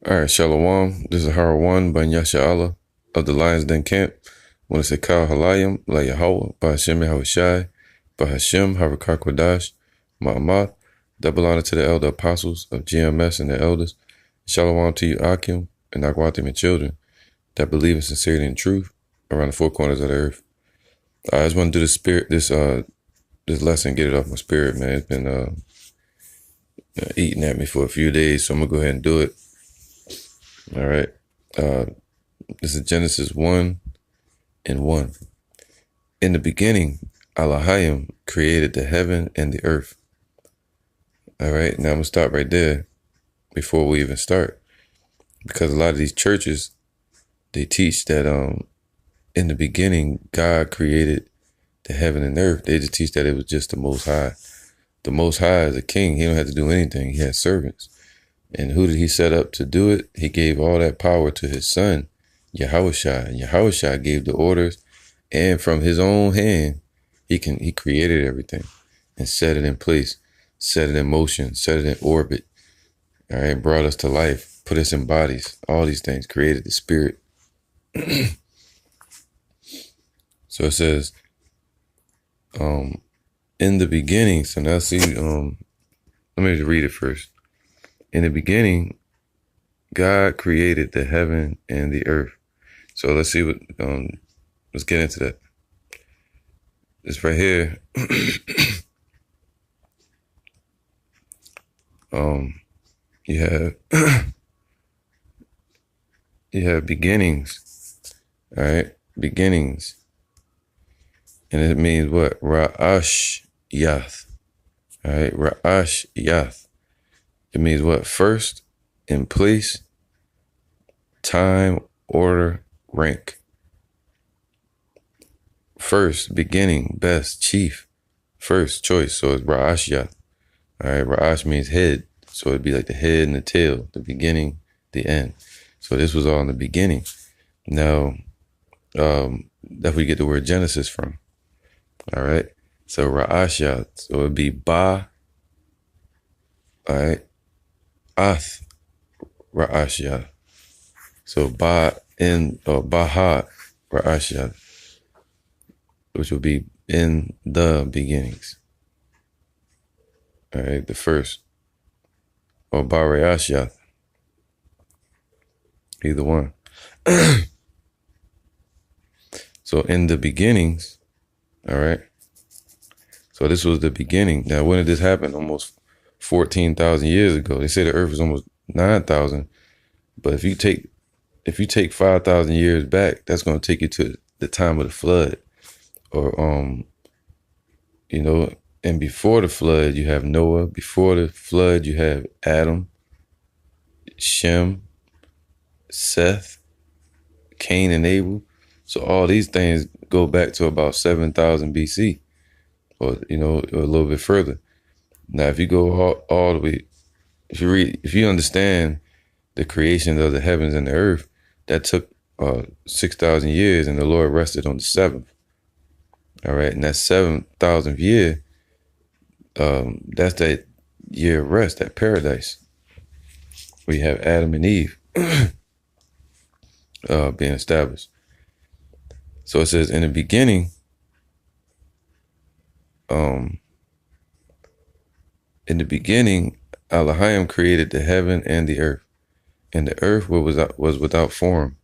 All right, Shalom. This is Harawan by Yasha Allah of the Lions Den Camp. Want to say Kal Halayim, La Yahweh, Bahashem Yahushai, Bahashem Harakar Kodash, Ma'amad. Double honor to the elder apostles of GMS and the elders. Shalom to you, Akim, and Nagwatim and children that believe in sincerity and truth around the four corners of the earth. I just want to do this lesson, get it off my spirit, man. It's been eating at me for a few days, so I'm going to go ahead and do it. All right. This is Genesis 1:1. In the beginning, Elohim created the heaven and the earth. All right. Now I'm going to stop right there before we even start. Because a lot of these churches, they teach that in the beginning, God created the heaven and earth. They just teach that it was just the Most High. The Most High is a king. He don't have to do anything. He has servants. And who did he set up to do it? He gave all that power to his son, Yahushua. And Yahushua gave the orders. And from his own hand, he created everything and set it in place, set it in motion, set it in orbit. All right, brought us to life, put us in bodies, all these things, created the spirit. So it says, in the beginning, so now see, let me just read it first. In the beginning, God created the heaven and the earth. So let's see what, let's get into that. This right here, you have beginnings, all right? Beginnings. And it means what? Ra'ash Yath. All right, Ra'ash Yath. It means what? First, in place, time, order, rank. First, beginning, best, chief, first choice. So it's Ra'ash Yath. All right, Ra'ash means head. So it'd be like the head and the tail, the beginning, the end. So this was all in the beginning. Now, that's where you get the word Genesis from. All right. So Ra'ash Yath. So it'd be Ba. All right. Ath Ra'ash Yath. So Ba in or Baha Ra'ash Yath, which will be in the beginnings. All right, the first. Or Ba Ra'ash Yath. Either one. So in the beginnings, all right. So this was the beginning. Now, when did this happen? Almost 14,000 years ago. They say the earth is almost 9,000. But if you take 5,000 years back, that's going to take you to the time of the flood. Or, and before the flood, you have Noah. Before the flood, you have Adam, Shem, Seth, Cain, and Abel. So all these things go back to about 7,000 BC, or a little bit further. Now, if you go all the way, if you understand the creation of the heavens and the earth, that took 6,000 years, and the Lord rested on the seventh. All right, and that 7,000th year, that's that year of rest, that paradise. We have Adam and Eve being established. So it says, in the beginning, Elohim created the heaven and the earth, and the earth was without form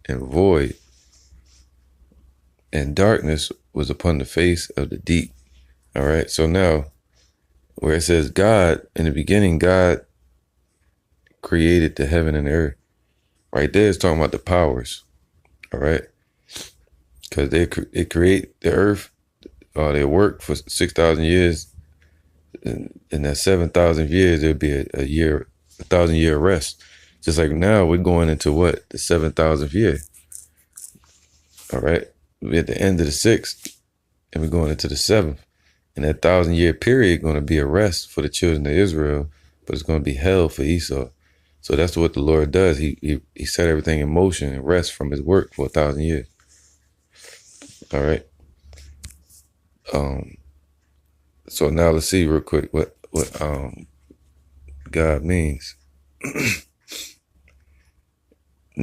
and void, and darkness was upon the face of the deep. All right. So now, where it says God, in the beginning, God created the heaven and the earth. Right there is talking about the powers. All right. Because they create the earth, they work for 6,000 years. In that 7,000 years, there'll be a 1,000-year rest. Just like now, we're going into what? The 7,000th year. All right. We're at the end of the 6th, and we're going into the 7th. And that 1,000-year period going to be a rest for the children of Israel, but it's going to be hell for Esau. So that's what the Lord does. He set everything in motion and rest from his work for 1,000 years. All right. So now let's see real quick what God means.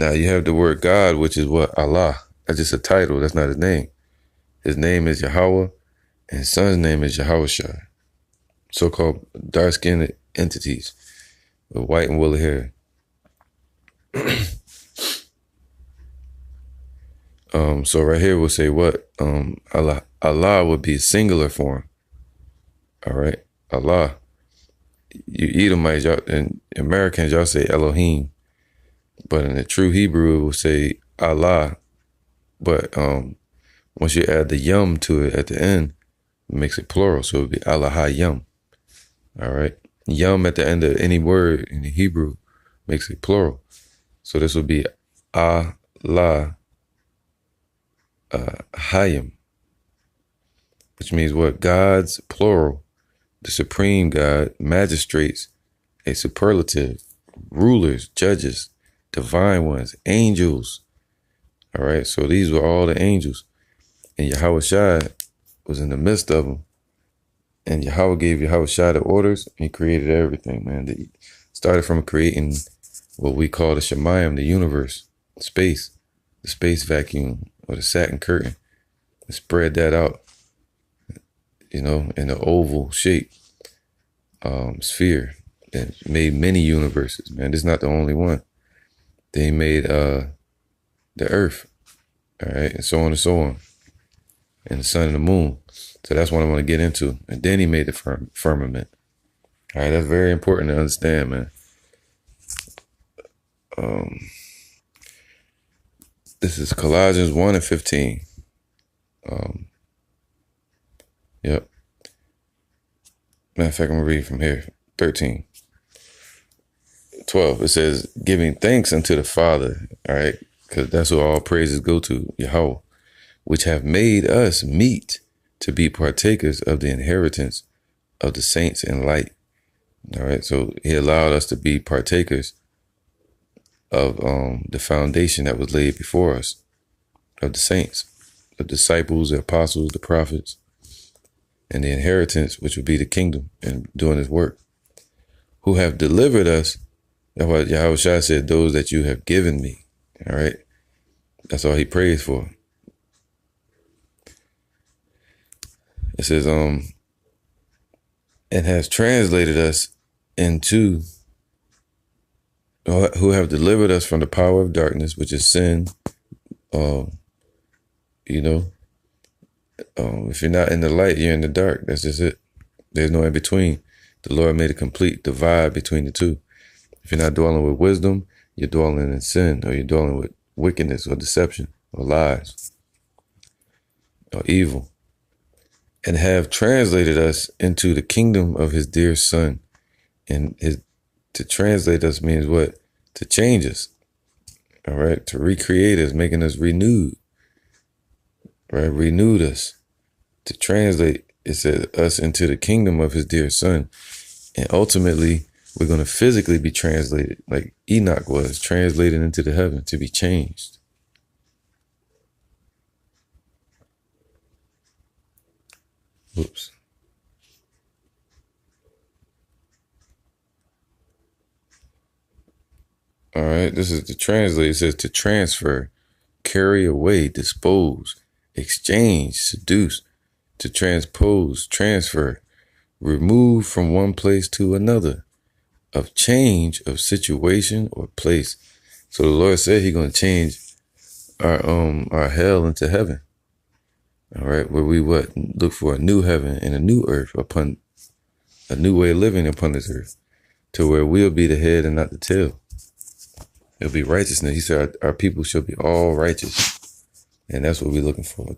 Now you have the word God, which is what? Allah. That's just a title. That's not his name. His name is Yahweh, and his son's name is Yahushua. So-called dark-skinned entities with white and woolly hair. So right here we'll say what? Allah would be singular form. All right, Allah. You Edomites, y'all, and Americans, y'all say Elohim, but in the true Hebrew, it will say Allah. But once you add the yum to it at the end, it makes it plural, so it would be Allah yum. All right, yum at the end of any word in the Hebrew makes it plural, so this would be Allah Hayim, which means what? Gods, plural, the supreme God, magistrates, a superlative, rulers, judges, divine ones, angels. All right, so these were all the angels, and Yahushua was in the midst of them, and Yahweh gave Yahushua the orders, and he created everything, man. They started from creating what we call the Shemayim, the universe, space, the space vacuum, or the satin curtain, and spread that out, you know, in an oval shape, sphere, and made many universes, man. This is not the only one. They made the earth, all right, and so on and so on, and the sun and the moon. So that's what I want to get into. And then he made the firmament. All right, that's very important to understand, man. This is Colossians 1:15. Yep. Matter of fact, I'm going to read from here. 13. 12. It says, giving thanks unto the Father. All right. Because that's who all praises go to, Yahweh, which have made us meet to be partakers of the inheritance of the saints in light. All right. So he allowed us to be partakers of the foundation that was laid before us, of the saints, the disciples, the apostles, the prophets, and the inheritance, which would be the kingdom and doing his work, who have delivered us. That's what Yahushua said, those that you have given me. All right. That's all he prays for. It says, and has translated us into, who have delivered us from the power of darkness, which is sin. You know, if you're not in the light, you're in the dark. That's just it. There's no in between. The Lord made a complete divide between the two. If you're not dwelling with wisdom, you're dwelling in sin, or you're dwelling with wickedness or deception or lies or evil, and have translated us into the kingdom of his dear son. And to translate us means what? To change us. All right. To recreate us, making us renewed. Right. Renewed us. To translate, it says us into the kingdom of his dear son. And ultimately, we're going to physically be translated like Enoch was translated into the heaven to be changed. Whoops. All right, this is the translate. It says to transfer, carry away, dispose, exchange, seduce, to transpose, transfer, remove from one place to another, of change of situation or place. So the Lord said he's going to change our hell into heaven. All right, where we look for a new heaven and a new earth, upon a new way of living upon this earth, to where we'll be the head and not the tail. It'll be righteousness. He said our people shall be all righteous. And that's what we're looking for,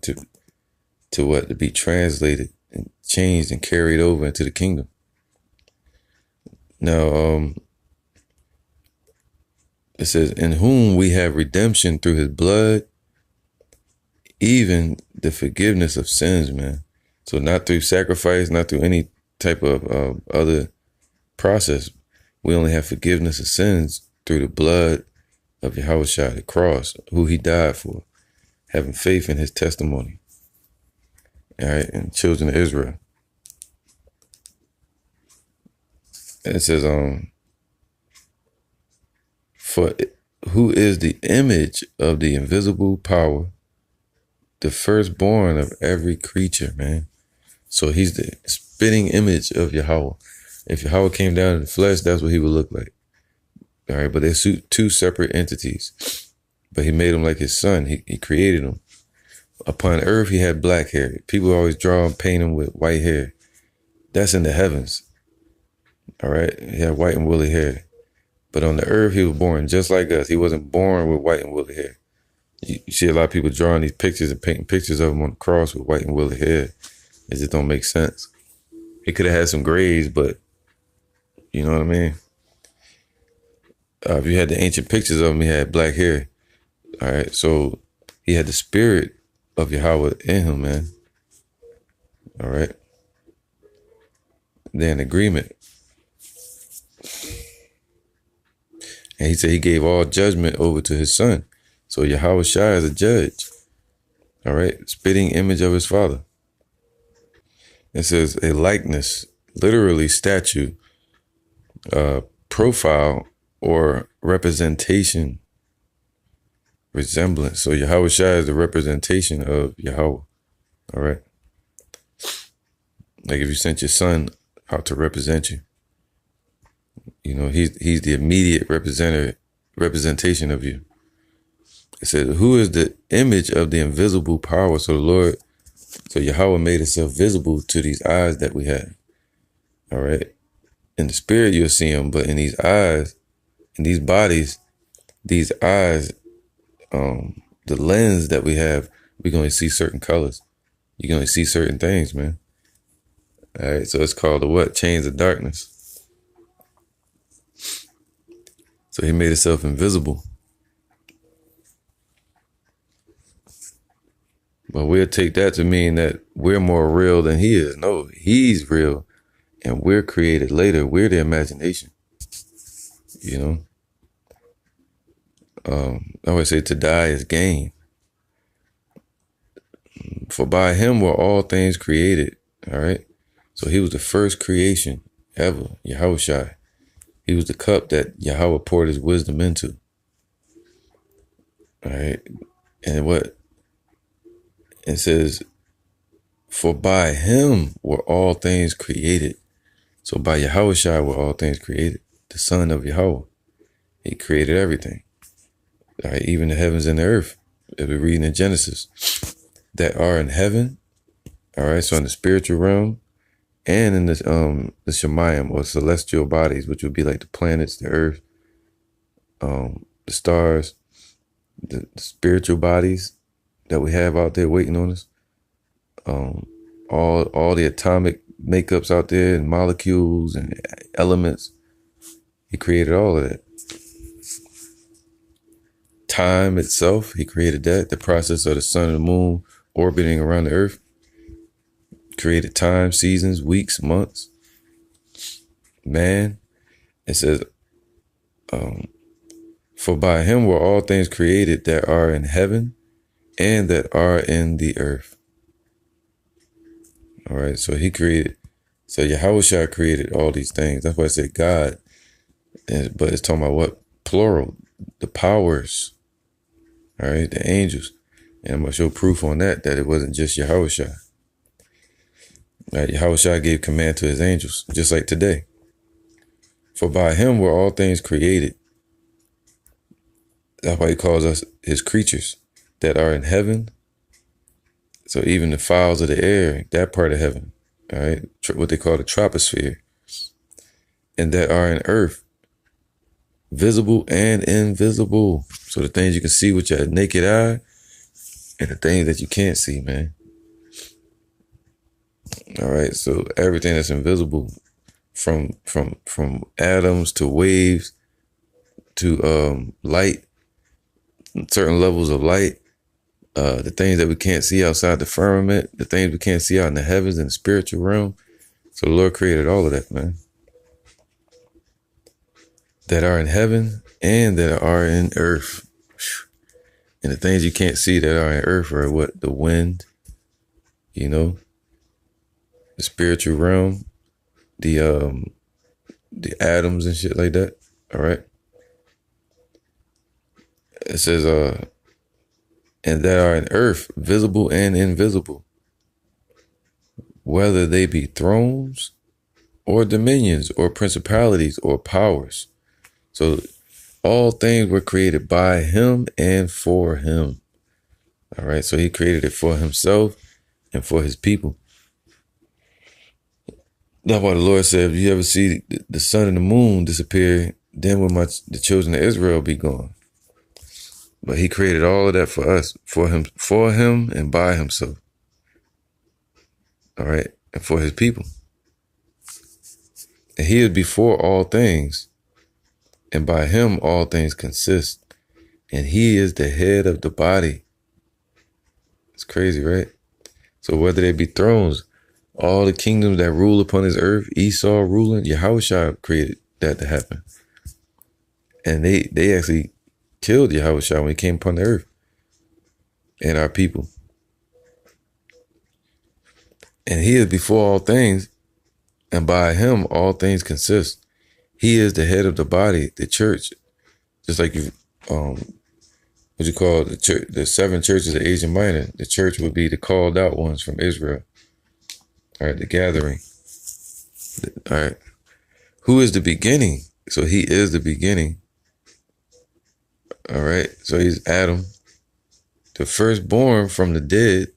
to what? To be translated and changed and carried over into the kingdom. Now, it says, in whom we have redemption through his blood, even the forgiveness of sins, man. So not through sacrifice, not through any type of other process. We only have forgiveness of sins through the blood of Yahushua, the cross, who he died for, having faith in his testimony. All right, and children of Israel. And it says, for who is the image of the invisible power, the firstborn of every creature, man. So he's the spitting image of Yahweh. If Yahweh came down in the flesh, that's what he would look like. All right, but they're two separate entities. But he made him like his son. He created him. Upon earth, he had black hair. People always draw and paint him with white hair. That's in the heavens. All right, he had white and woolly hair. But on the earth, he was born just like us. He wasn't born with white and woolly hair. You see a lot of people drawing these pictures and painting pictures of him on the cross with white and woolly hair. It just don't make sense. He could have had some grays, but you know what I mean? If you had the ancient pictures of him, he had black hair. All right, so he had the spirit of Yahweh in him, man. All right. They're in agreement. And he said he gave all judgment over to his son. So Yahweh Shai is a judge. All right. Spitting image of his father. It says a likeness, literally statue, profile, or representation, resemblance. So Yahweh Shai is the representation of Yahweh. All right. Like if you sent your son out to represent you, you know, he's the immediate representation of you. It says, who is the image of the invisible power? So the Lord, so Yahweh made himself visible to these eyes that we have. All right. In the spirit, you'll see him, but in these eyes, in these bodies, these eyes, the lens that we have, we're going to see certain colors. You're going to see certain things, man. All right. So it's called the what? Chains of darkness. So he made himself invisible. But we'll take that to mean that we're more real than he is. No, he's real. And we're created later. We're the imagination. You know? I always say to die is gain. For by him were all things created. All right? So he was the first creation ever. Yahweh Shai. He was the cup that Yahweh poured his wisdom into. All right? And what? It says, for by him were all things created. So by Yahweh Shai were all things created. The son of Yahweh. He created everything. All right, even the heavens and the earth. If we read in Genesis, that are in heaven. All right, so in the spiritual realm and in the Shemayim or celestial bodies, which would be like the planets, the earth, the stars, the spiritual bodies that we have out there waiting on us. All the atomic makeups out there and molecules and elements. He created all of that. Time itself, he created that. The process of the sun and the moon orbiting around the earth. Created time, seasons, weeks, months. Man, it says, for by him were all things created that are in heaven and that are in the earth. All right, so he created, so Yahweh Shai created all these things. That's why I said God, but it's talking about what? Plural, the powers, all right, the angels. And I'm going to show proof on that it wasn't just Yahweh Shai. Right, Yahweh Shai gave command to his angels, just like today. For by him were all things created. That's why he calls us his creatures that are in heaven. So even the fowls of the air, that part of heaven, all right, what they call the troposphere, and that are in earth, visible and invisible. So the things you can see with your naked eye and the things that you can't see, man. All right, so everything that's invisible, from atoms to waves to light, certain levels of light, the things that we can't see outside the firmament, the things we can't see out in the heavens and the spiritual realm. So the Lord created all of that, man. That are in heaven and that are in earth. And the things you can't see that are in earth are what? The wind, you know, the spiritual realm, the atoms and shit like that. All right. it says, and that are in earth, visible and invisible, whether they be thrones or dominions or principalities or powers. So all things were created by him and for him. All right. So he created it for himself and for his people. That's why the Lord said, if you ever see the sun and the moon disappear, then will the children of Israel be gone. But he created all of that for us, for him and by himself. All right. And for his people. And he is before all things, and by him all things consist. And he is the head of the body. It's crazy, right? So whether they be thrones, all the kingdoms that rule upon this earth, Esau ruling, Yahushua created that to happen. And they actually killed Yahushua when he came upon the earth and our people. And he is before all things, and by him all things consist. He is the head of the body, the church. Just like you, what you call the church, the 7 churches of Asia Minor. The church would be the called out ones from Israel. All right, the gathering. All right. Who is the beginning? So he is the beginning. All right. So he's Adam, the firstborn from the dead.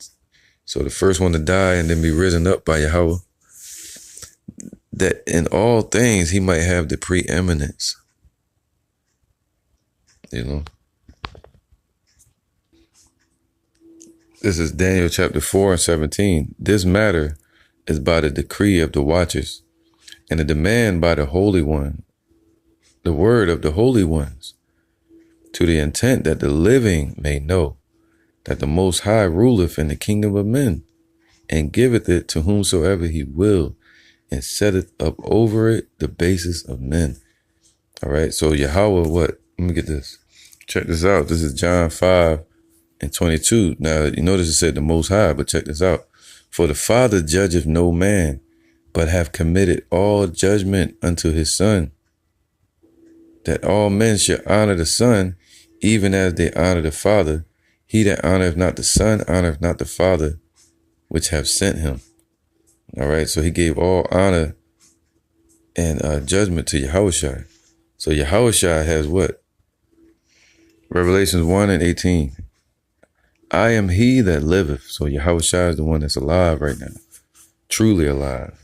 So the first one to die and then be risen up by Yahweh. That in all things he might have the preeminence. You know. This is Daniel chapter 4 and 17. This matter is by the decree of the watchers, and the demand by the Holy One, the word of the holy ones, to the intent that the living may know that the Most High ruleth in the kingdom of men, and giveth it to whomsoever he will, and setteth up over it the basis of men. All right, so Yahweh, what? Let me get this. Check this out. This is John 5 and 22. Now, you notice it said the Most High, but check this out. For the Father judgeth no man, but hath committed all judgment unto his Son, that all men should honor the Son, even as they honor the Father. He that honoreth not the Son honoreth not the Father, which have sent him. All right, so he gave all honor and judgment to Yahushua. So Yahushua has what? Revelations 1 and 18. I am he that liveth. So Yahushua is the one that's alive right now. Truly alive.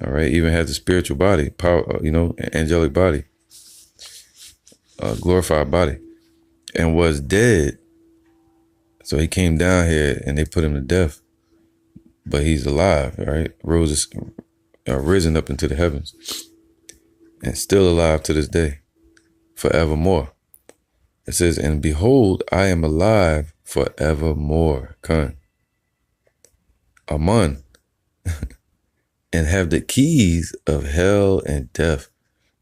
All right, even has a spiritual body, power, angelic body, glorified body, and was dead. So he came down here and they put him to death. But he's alive, right? Risen up into the heavens and still alive to this day, forevermore. It says, and behold, I am alive forevermore. Amen. And have the keys of hell and death.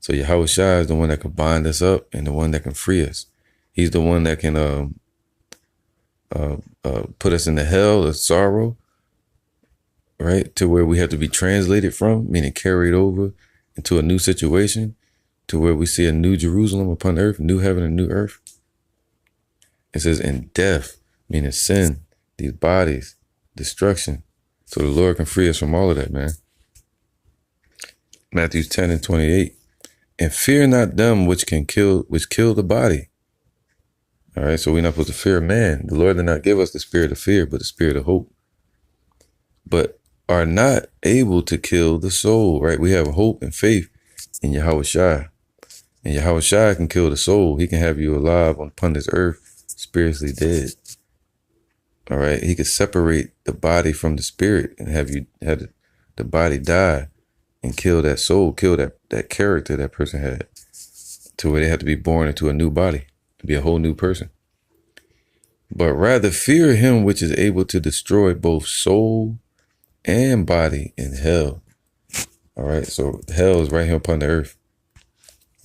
So Yahushua is the one that can bind us up and the one that can free us. He's the one that can put us in the hell of sorrow, right? To where we have to be translated from, meaning carried over into a new situation, to where we see a new Jerusalem upon earth, new heaven and new earth. It says, in death, meaning sin, these bodies, destruction. So the Lord can free us from all of that, man. Matthew 10 and 28. And fear not them which kill the body. All right, so we're not supposed to fear man. The Lord did not give us the spirit of fear, but the spirit of hope. But are not able to kill the soul, right? We have hope and faith in Yahushua. And Yahushua can kill the soul. He can have you alive upon this earth, spiritually dead. All right, he could separate the body from the spirit and have the body die and kill that soul, kill that character that person had, to where they have to be born into a new body, to be a whole new person. But rather fear him which is able to destroy both soul and body in hell. All right, so hell is right here upon the earth.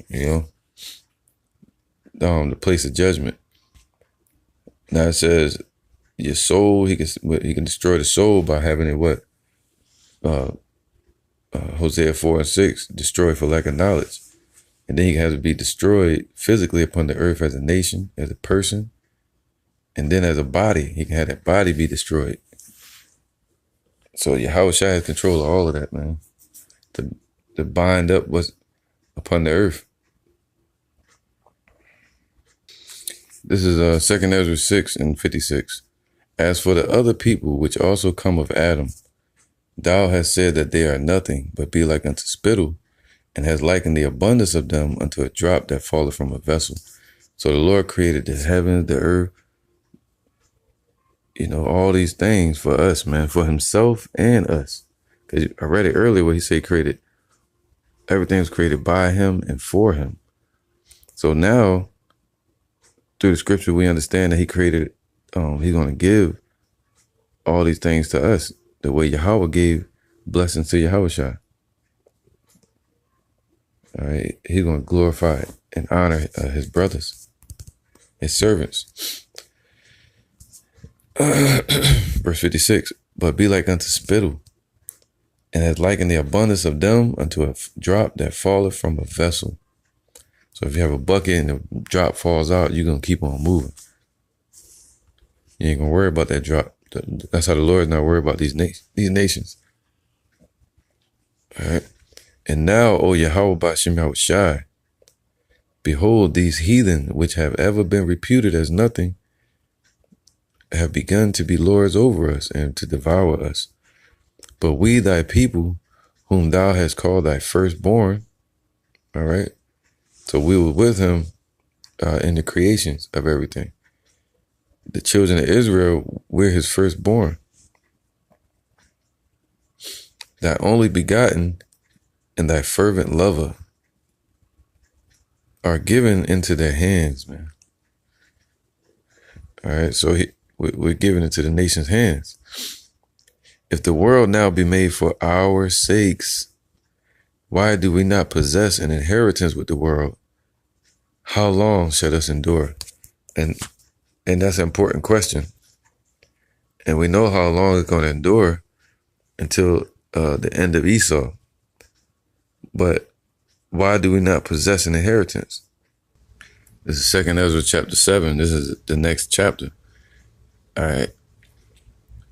The place of judgment. Now it says your soul, he can destroy the soul by having it what? Hosea 4 and 6, destroy for lack of knowledge. And then he has to be destroyed physically upon the earth as a nation, as a person, and then as a body. He can have that body be destroyed. So Yahweh Shai has control of all of that, man. To bind up what's upon the earth. This is 2 Ezra 6:56. As for the other people which also come of Adam, thou hast said that they are nothing, but be like unto spittle, and has likened the abundance of them unto a drop that falleth from a vessel. So the Lord created the heavens, the earth, all these things for us, man, for himself and us. Because I read it earlier where he said everything was created by him and for him. So now, through the scripture, we understand that he created, he's going to give all these things to us the way Yahweh gave blessings to Yahweh Shai. All right, he's going to glorify and honor his brothers, his servants. Verse 56, but be like unto spittle, and has likened the abundance of them unto a drop that falleth from a vessel. So if you have a bucket and the drop falls out, you're going to keep on moving. You ain't going to worry about that drop. That's how the Lord is not worried about these nations. All right. And now, O Yahweh Ba'Shem Yahweh Shai, behold, these heathen, which have ever been reputed as nothing, have begun to be lords over us and to devour us. But we, thy people, whom thou hast called thy firstborn, all right? So we were with him in the creations of everything. The children of Israel, we're his firstborn. Thy only begotten and thy fervent lover are given into their hands, man. All right, so we're given into the nation's hands. If the world now be made for our sakes, why do we not possess an inheritance with the world? How long shall us endure? And that's an important question. And we know how long it's going to endure until the end of Esau. But why do we not possess an inheritance? This is 2 Ezra chapter 7. This is the next chapter. All right.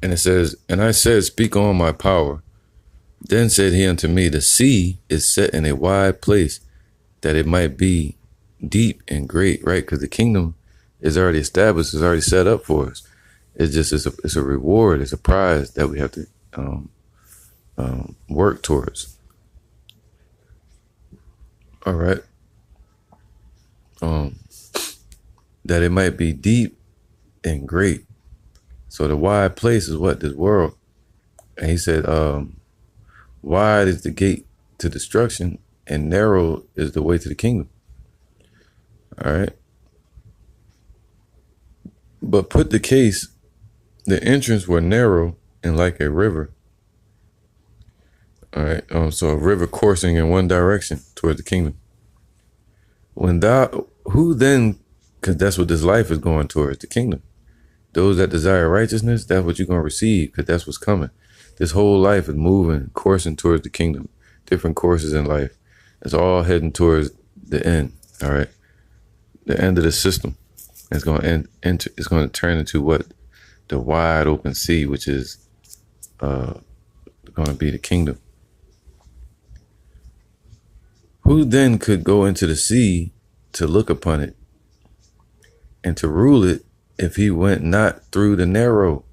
And it says, and I said, speak on my power. Then said he unto me, the sea is set in a wide place, that it might be deep and great, right? Because the kingdom is already established, is already set up for us. It's a reward, it's a prize that we have to work towards. All right. That it might be deep and great. So the wide place is what? This world. And he said, wide is the gate to destruction and narrow is the way to the kingdom. All right. But put the case, the entrance were narrow and like a river. All right. So a river coursing in one direction toward the kingdom. Who then, because that's what this life is going towards, the kingdom. Those that desire righteousness, that's what you're going to receive, because that's what's coming. This whole life is moving, coursing towards the kingdom. Different courses in life. It's all heading towards the end. All right. The end of the system. It's going to it's going to turn into what? The wide open sea, which is going to be the kingdom. Who then could go into the sea to look upon it and to rule it if he went not through the narrow?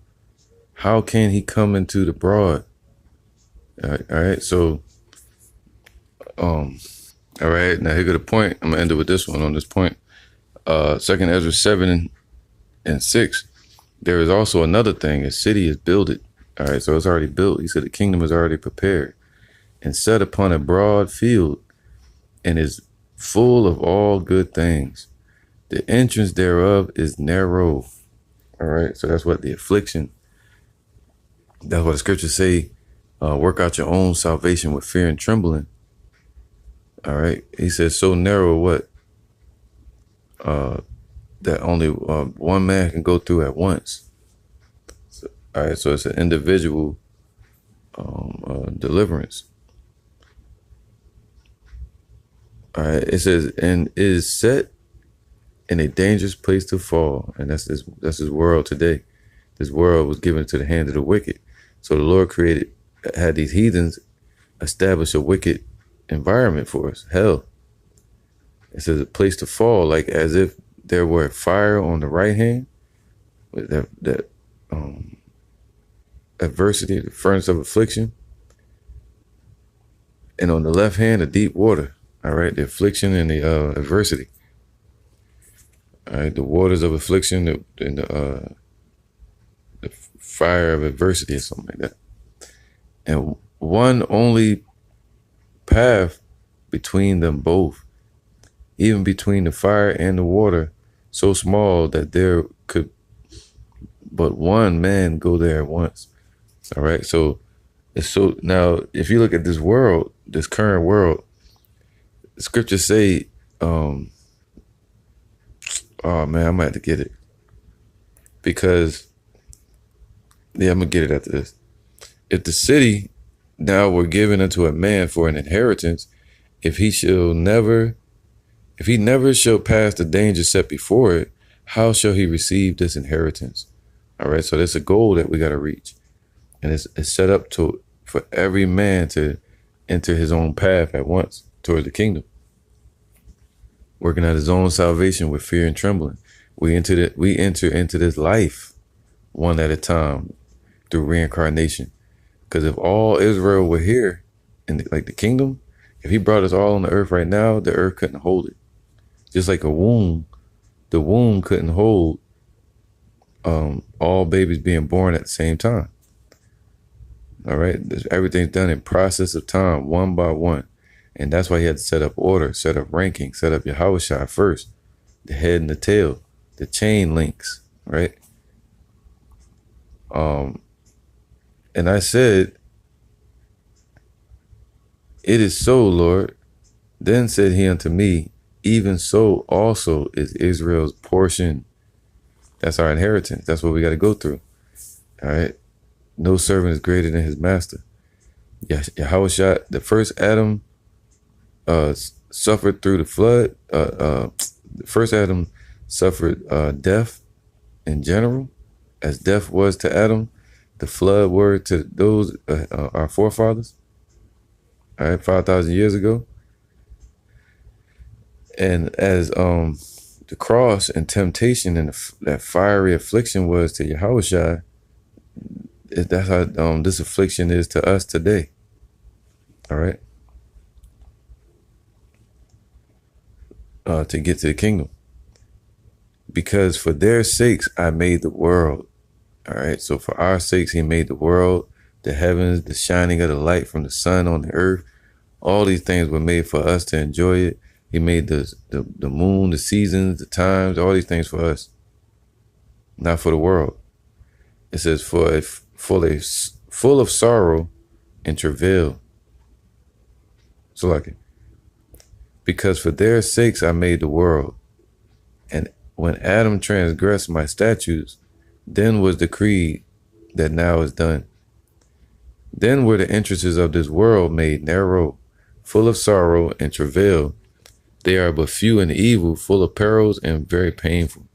How can he come into the broad? All right. So, all right. Now here go the point. I'm gonna end it with this one. On this point, 2 Ezra 7:6. There is also another thing. A city is builded. All right. So it's already built. He said the kingdom is already prepared and set upon a broad field, and is full of all good things. The entrance thereof is narrow. All right. So that's what the affliction. That's what the scriptures say. Work out your own salvation with fear and trembling. All right. He says, so narrow what? That only one man can go through at once. So, all right. So it's an individual deliverance. All right. It says, and is set in a dangerous place to fall. And that's this world today. This world was given to the hand of the wicked. So the Lord had these heathens establish a wicked environment for us. Hell. It says a place to fall, like as if there were fire on the right hand, with that adversity, the furnace of affliction, and on the left hand, the deep water. All right, the affliction and the adversity. All right, the waters of affliction and the fire of adversity, or something like that. And one only path between them both, even between the fire and the water, so small that there could but one man go there at once. All right, so it's so now if you look at this world, this current world, the scriptures say, oh man, I'm gonna have to get it because I'm gonna get it after this. If the city now were given unto a man for an inheritance, if he never shall pass the danger set before it, how shall he receive this inheritance? All right, so there's a goal that we got to reach, and it's set up for every man to enter his own path at once toward the kingdom, working out his own salvation with fear and trembling. We enter into this life one at a time through reincarnation. Because if all Israel were here in like the kingdom, if he brought us all on the earth right now, the earth couldn't hold it. Just like a womb, the womb couldn't hold all babies being born at the same time. All right, everything's done in process of time, one by one. And that's why he had to set up order, set up ranking, set up Yahushua first, the head and the tail, the chain links, right? And I said, it is so, Lord. Then said he unto me, even so also is Israel's portion. That's our inheritance. That's what we got to go through. All right. No servant is greater than his master. Yahushua, the first Adam, suffered through the flood. The first Adam suffered death in general, as death was to Adam, the flood were to those our forefathers. All right, 5,000 years ago. And as the cross and temptation and that fiery affliction was to Yahushua, that's how this affliction is to us today. All right. To get to the kingdom. Because for their sakes, I made the world. All right. So for our sakes, he made the world, the heavens, the shining of the light from the sun on the earth. All these things were made for us to enjoy it. He made the moon, the seasons, the times, all these things for us, not for the world. It says full of sorrow and travail. So like it. Because for their sakes I made the world. And when Adam transgressed my statutes, then was decreed that now is done. Then were the entrances of this world made narrow, full of sorrow and travail. They are but few and evil, full of perils and very painful.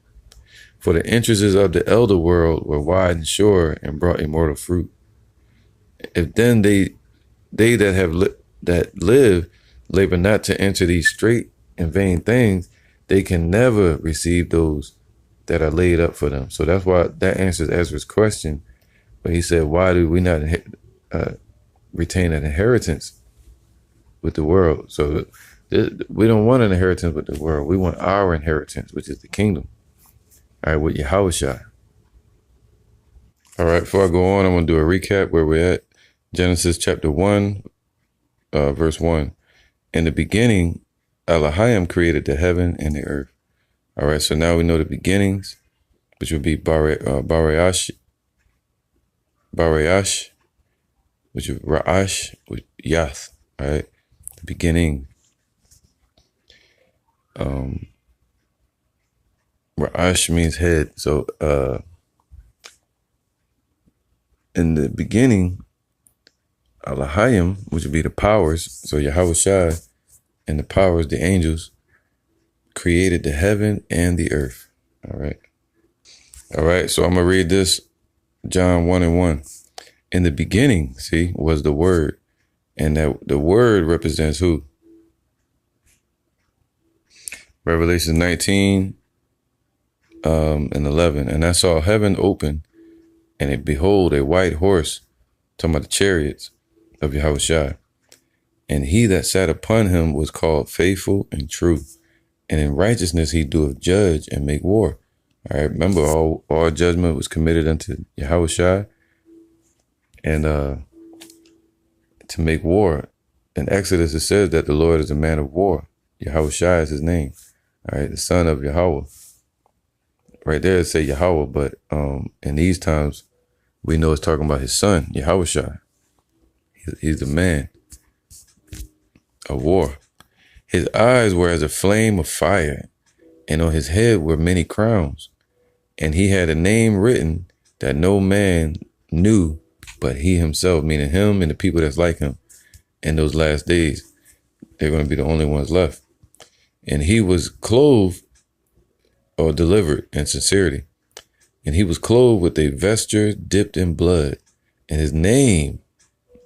For the entrances of the elder world were wide and sure and brought immortal fruit. If then they that live labor not to enter these straight and vain things, they can never receive those that are laid up for them. So that's why that answers Ezra's question, but he said, why do we not retain an inheritance with the world? So we don't want an inheritance with the world. We want our inheritance, which is the kingdom. All right, with Yahushua. All right, before I go on, I'm going to do a recap where we're at. Genesis chapter 1, verse 1. In the beginning, Elohim created the heaven and the earth. All right, so now we know the beginnings, which would be Barayash, which is Ra'ash, with Yath. All right, the beginning. Ra'ash means head. So in the beginning, Elohim, which would be the powers, so Yahushua and the powers, the angels, created the heaven and the earth. All right. All right. So I'm going to read this, John 1:1. In the beginning, see, was the Word. And that the Word represents who? Revelation 19 and 11. And I saw heaven open, and behold, a white horse, talking about the chariots of Yahushua. And he that sat upon him was called Faithful and True. And in righteousness he doeth judge and make war. All right, remember, all judgment was committed unto Yahushua, and to make war. In Exodus it says that the Lord is a man of war. Yahushua is his name. All right, the son of Yahweh. Right there it say Yahweh, but in these times we know it's talking about his son, Yahushua. He's the man of war. His eyes were as a flame of fire, and on his head were many crowns. And he had a name written that no man knew but he himself, meaning him and the people that's like him. In those last days, they're going to be the only ones left. And he was clothed or delivered in sincerity. And he was clothed with a vesture dipped in blood. And his name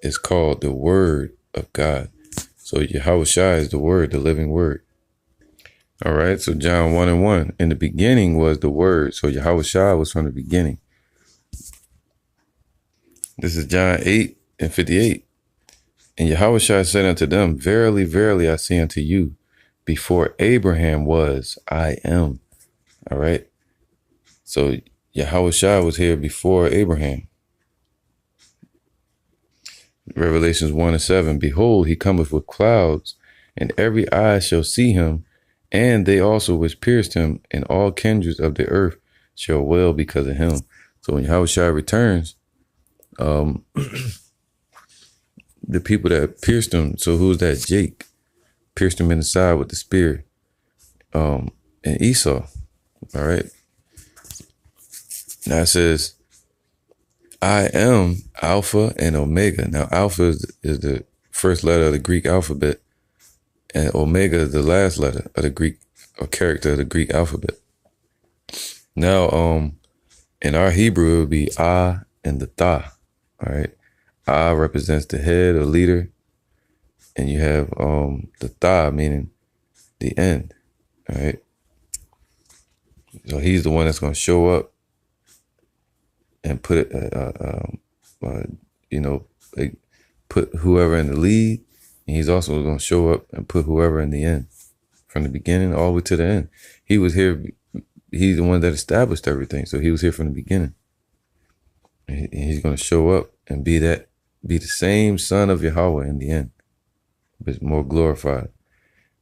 is called the Word of God. So Yahushua is the Word, the living Word. All right, so John 1:1. In the beginning was the Word. So Yahushua was from the beginning. This is John 8:58. And Yahushua said unto them, Verily, verily, I say unto you, before Abraham was, I am. All right. So Yahushua was here before Abraham. Revelations 1:7. Behold, he cometh with clouds, and every eye shall see him, and they also which pierced him, and all kindreds of the earth shall wail because of him. So when Yahushua returns, the people that pierced him, so who's that? Jake pierced him in the side with the spear, and Esau. All right. Now it says, I am Alpha and Omega. Now Alpha is the first letter of the Greek alphabet, and Omega is the last letter of the Greek, or character of the Greek alphabet. Now, in our Hebrew, it would be Ah and the Tha. All right. Ah represents the head or leader, and you have the Tha, meaning the end. All right. So he's the one that's going to show up and put it, put whoever in the lead, and he's also going to show up and put whoever in the end, from the beginning all the way to the end. He was here. He's the one that established everything. So he was here from the beginning. And he's going to show up and be the same son of Yahweh in the end, but more glorified.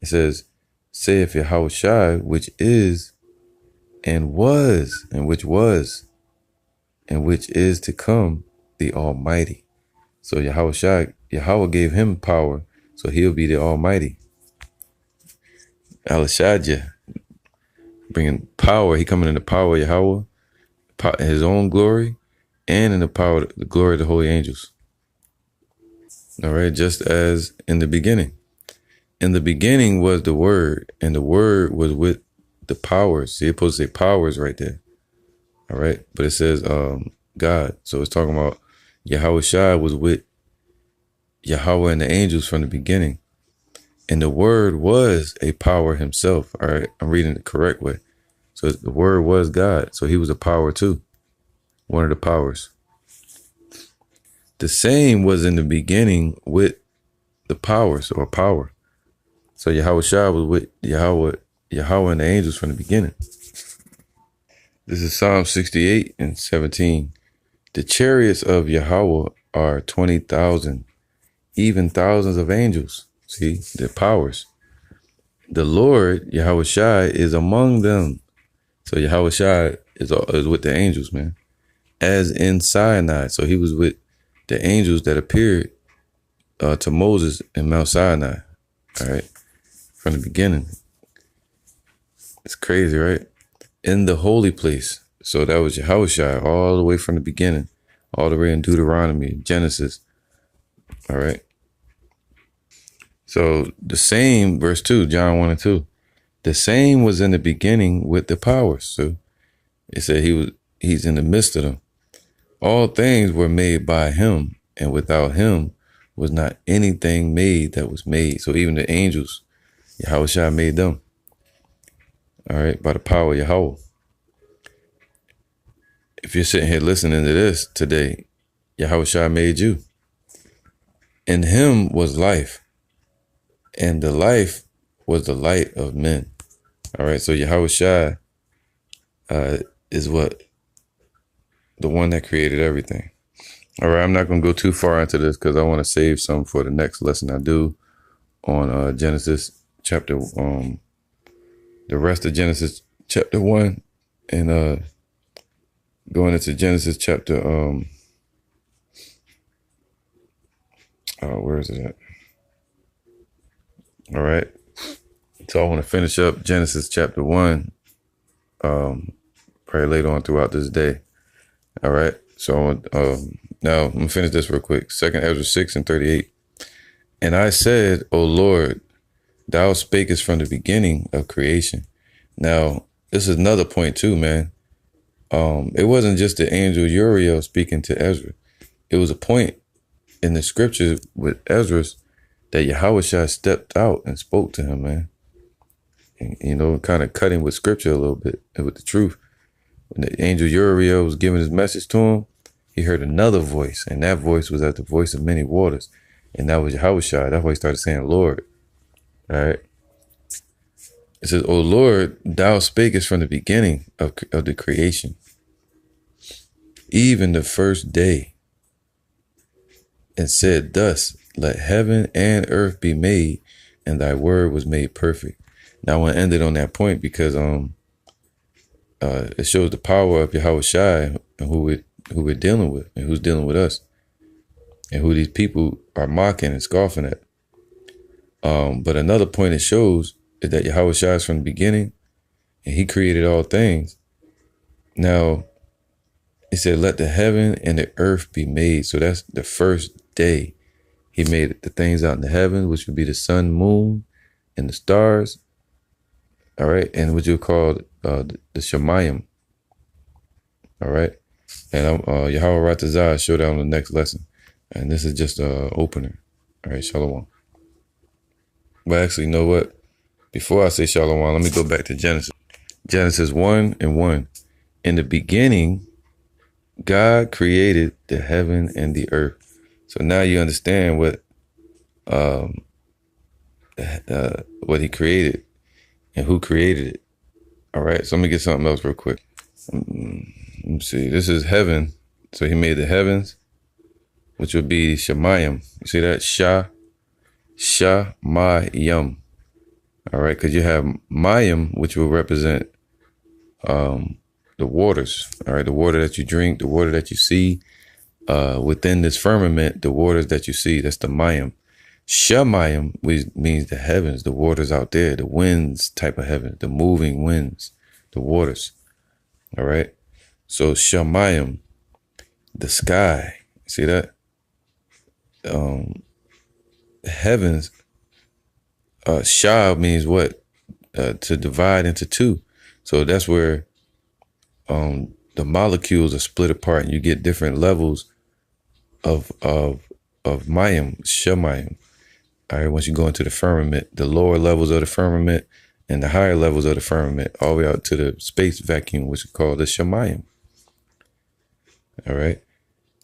It says, saith Yahushua, which is and was, and which was, and which is to come, the Almighty. So Yahushua, Yahweh gave him power, so he'll be the Almighty. Alashadja, bringing power. He coming in the power of Yahweh, his own glory, and in the power, the glory of the holy angels. All right, just as in the beginning. In the beginning was the Word, and the Word was with the powers. See, it's supposed to say powers right there. All right, but it says God. So it's talking about Yahushua was with Yahweh and the angels from the beginning. And the Word was a power himself. All right, I'm reading it the correct way. So the Word was God. So he was a power too. One of the powers. The same was in the beginning with the powers, or power. So Yahushua was with Yahweh and the angels from the beginning. This is Psalm 68:17. The chariots of Yahweh are 20,000, even thousands of angels. See, the powers. The Lord, Yahushua, is among them. So Yahushua is with the angels, man. As in Sinai. So he was with the angels that appeared to Moses in Mount Sinai. All right. From the beginning. It's crazy, right? In the holy place. So that was Yahushua all the way from the beginning, all the way in Deuteronomy, Genesis. All right. So the same, verse 2, John 1 and 2, the same was in the beginning with the powers. So it said he's in the midst of them. All things were made by him, and without him was not anything made that was made. So even the angels, Yahushua made them. All right, by the power of Yahweh. If you're sitting here listening to this today, Yahushua made you. In him was life, and the life was the light of men. All right, so Yahushua is what? The one that created everything. All right, I'm not going to go too far into this because I want to save some for the next lesson I do on Genesis chapter, the rest of Genesis chapter 1, and going into Genesis chapter, where is it at? All right. So I want to finish up Genesis chapter 1, probably later on throughout this day. All right. So now I'm going to finish this real quick. 2 Ezra 6 and 38. And I said, O Lord, thou spakest from the beginning of creation. Now, this is another point too, man. It wasn't just the angel Uriel speaking to Ezra. It was a point in the scriptures with Ezra that Yahushua stepped out and spoke to him, man. And, you know, kind of cutting with scripture a little bit and with the truth. When the angel Uriel was giving his message to him, he heard another voice, and that voice was as the voice of many waters. And that was Yahushua. That's why he started saying, Lord. All right. It says, O Lord, thou spakest from the beginning of the creation, even the first day, and said thus, let heaven and earth be made, and thy word was made perfect. Now I want to end it on that point because it shows the power of Yahushua and who we're dealing with and who's dealing with us and who these people are mocking and scoffing at. But another point it shows is that Yahushua is from the beginning and he created all things. Now, he said, let the heaven and the earth be made. So that's the first day he made the things out in the heaven, which would be the sun, moon, and the stars. All right. And what you call the Shemayim. All right. And Yahweh Ratazah show that on the next lesson. And this is just an opener. All right. Shalom. But actually, you know what? Before I say shalom, let me go back to Genesis. Genesis 1 and 1. In the beginning, God created the heaven and the earth. So now you understand what he created and who created it. All right. So let me get something else real quick. Let me see. This is heaven. So he made the heavens, which would be Shemayim. You see that? Shamayim. All right. Because you have Mayim, which will represent the waters. All right. The water that you drink, the water that you see. Within this firmament, the waters that you see, that's the Mayim. Shemayim, which means the heavens, the waters out there, the winds type of heaven, the moving winds, the waters. All right. So Shemayim, the sky. See that? Heavens. Shah means what? To divide into two. So that's where the molecules are split apart, and you get different levels of Mayim, Shemayim. All right, once you go into the firmament, the lower levels of the firmament and the higher levels of the firmament, all the way out to the space vacuum, which is called the Shemayim. All right.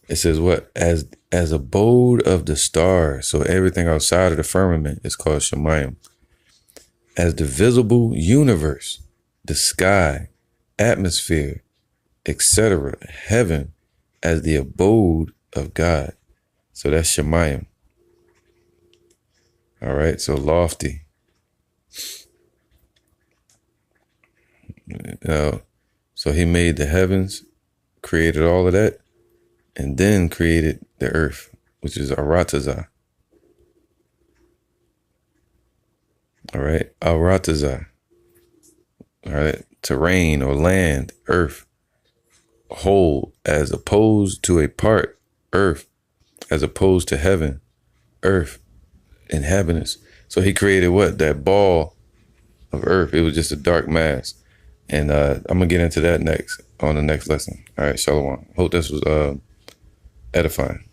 It says what? As abode of the stars. So everything outside of the firmament is called Shemayim. As the visible universe, the sky, atmosphere, etc., heaven, as the abode of God. So that's Shemayim. All right, so lofty. So he made the heavens, created all of that, and then created the earth, which is Aratazah. All right, Aratazah. All right, terrain or land, earth, whole, as opposed to a part, earth, as opposed to heaven, earth, inhabitants. So he created what? That ball of earth. It was just a dark mass. And I'm gonna get into that next on the next lesson. All right, Shalom. Hope this was edifying.